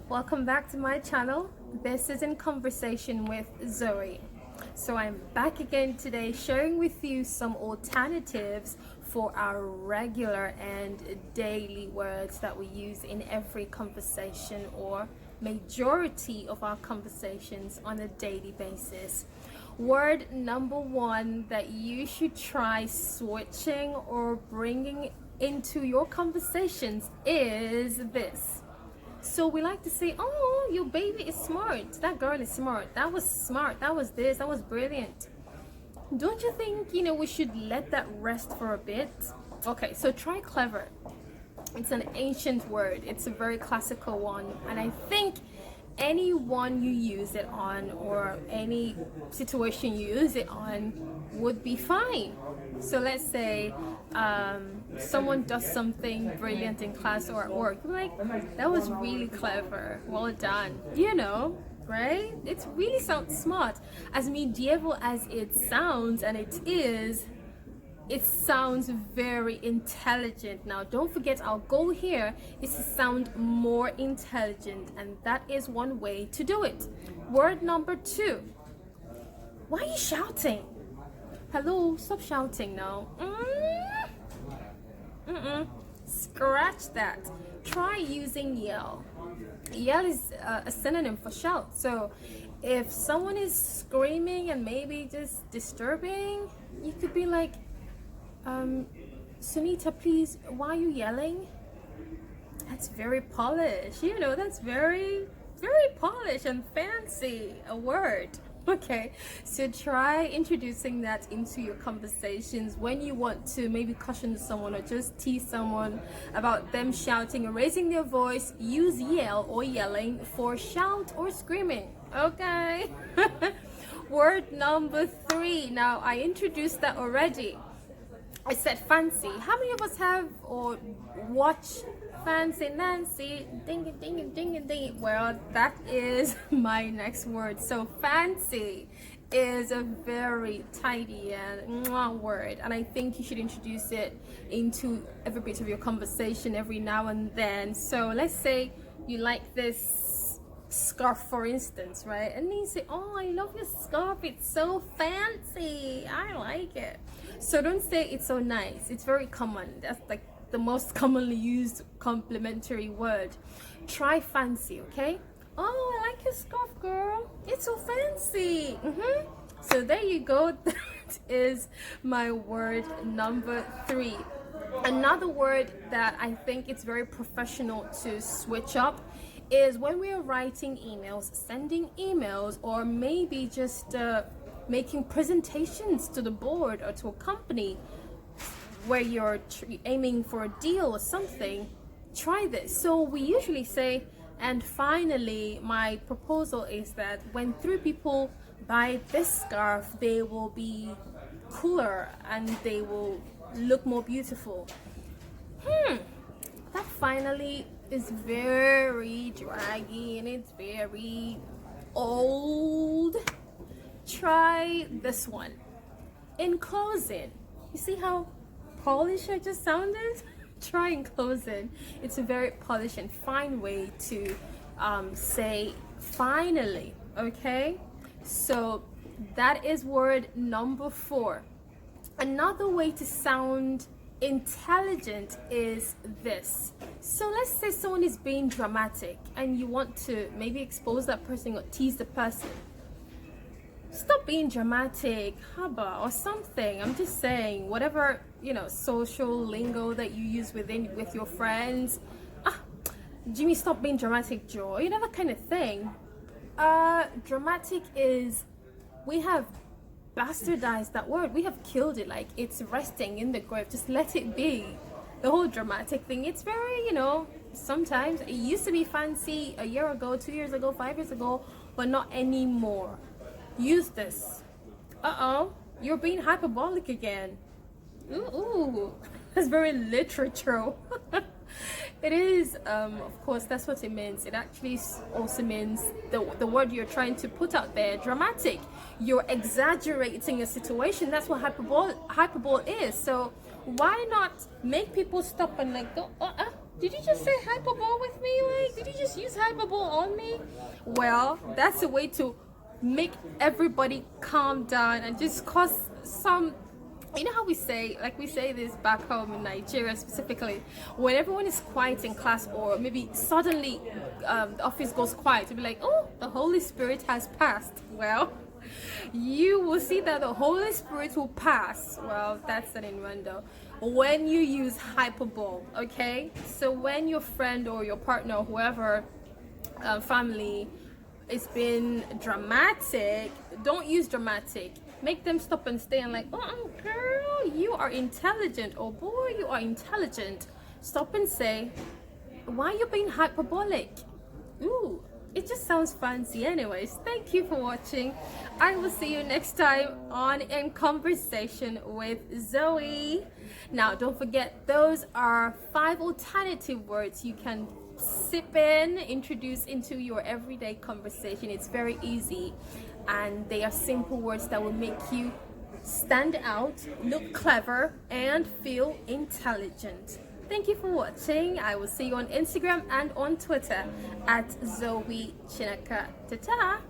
Welcome back to my channel. This is In Conversation with Zoe. So I'm back again today sharing with you some alternatives for our regular and daily words that we use in every conversation or majority of our conversations on a daily basis. Word number one that you should try switching or bringing into your conversations is this. So we like to say, oh, your baby is smart. That girl is smart. That was smart. That was this. That was brilliant. Don't you think, we should let that rest for a bit? Okay, so try clever. It's an ancient word. It's a very classical one. And I think anyone you use it on or any situation you use it on would be fine. So let's say someone does something brilliant in class or at work. You're like, that was really clever. Well done. Right? It really sounds smart. As medieval as it sounds, and it sounds very intelligent. Now, don't forget, our goal here is to sound more intelligent, and that is one way to do it. Word number two. Why are you shouting? Hello, stop shouting now. Scratch that. Try using yell. Yell is a synonym for shout. So if someone is screaming and maybe just disturbing, you could be like, Sunita, please, why are you yelling? That's very polished. That's very, very polished and fancy a word. Okay, so try introducing that into your conversations when you want to maybe caution someone or just tease someone about them shouting or raising their voice. Use yell or yelling for shout or screaming. Okay. Word number three. Now, I introduced that already. I said fancy. How many of us have or watch Fancy Nancy? Ding it, ding it, ding it, ding it. Well, that is my next word. So fancy is a very tidy and mwah word, and I think you should introduce it into every bit of your conversation every now and then. So let's say you like this scarf, for instance, right? And then you say, oh, I love your scarf, it's so fancy, I like it. So don't say it's so nice. It's very common. That's like the most commonly used complimentary word. Try fancy, okay? Oh, I like your scarf, girl, it's so fancy. So there you go. That is my word number three. Another word that I think it's very professional to switch up is when we are writing emails, sending emails, or maybe just making presentations to the board or to a company where you're aiming for a deal or something. Try this. So we usually say, and finally, my proposal is that when 3 people buy this scarf, they will be cooler and they will look more beautiful. That finally is very draggy and it's very old. Try this one. In closing, you see how polished I just sounded? Try in closing. It's a very polished and fine way to say finally. Okay, so that is word number 4. Another way to sound intelligent is this. So let's say someone is being dramatic and you want to maybe expose that person or tease the person. Stop being dramatic, haba, or something. I'm just saying, whatever social lingo that you use with your friends. Jimmy, stop being dramatic, Joe. That kind of thing. Dramatic is, we have bastardized that word. We have killed it. Like, it's resting in the grave. Just let it be. The whole dramatic thing, it's very, sometimes it used to be fancy a year ago, 2 years ago, 5 years ago, but not anymore. Use this. You're being hyperbolic again. Ooh, that's very literature. It is, of course, that's what it means. It actually also means the word you're trying to put out there, dramatic. You're exaggerating a situation. That's what hyperbole is. So why not make people stop and like go, Did you just say hyperbole with me? Like, did you just use hyperbole on me? Well, that's a way to make everybody calm down and just cause some, you know how we say, like we say this back home in Nigeria specifically, when everyone is quiet in class, or maybe suddenly the office goes quiet, to be like, oh, the Holy Spirit has passed. Well, you will see that the Holy Spirit will pass. Well, that's an innuendo. When you use hyperbole, okay? So when your friend or your partner or whoever, family, is being dramatic, don't use dramatic. Make them stop and stay and like, oh, girl, you are intelligent. Oh, boy, you are intelligent. Stop and say, why are you being hyperbolic? Ooh, it just sounds fancy. Anyways, thank you for watching. I will see you next time on In Conversation with Zoe. Now, don't forget, those are 5 alternative words you can sip in, introduce into your everyday conversation. It's very easy, and they are simple words that will make you stand out, look clever, and feel intelligent. Thank you for watching. I will see you on Instagram and on Twitter at Zoe Chinaka. Ta-ta!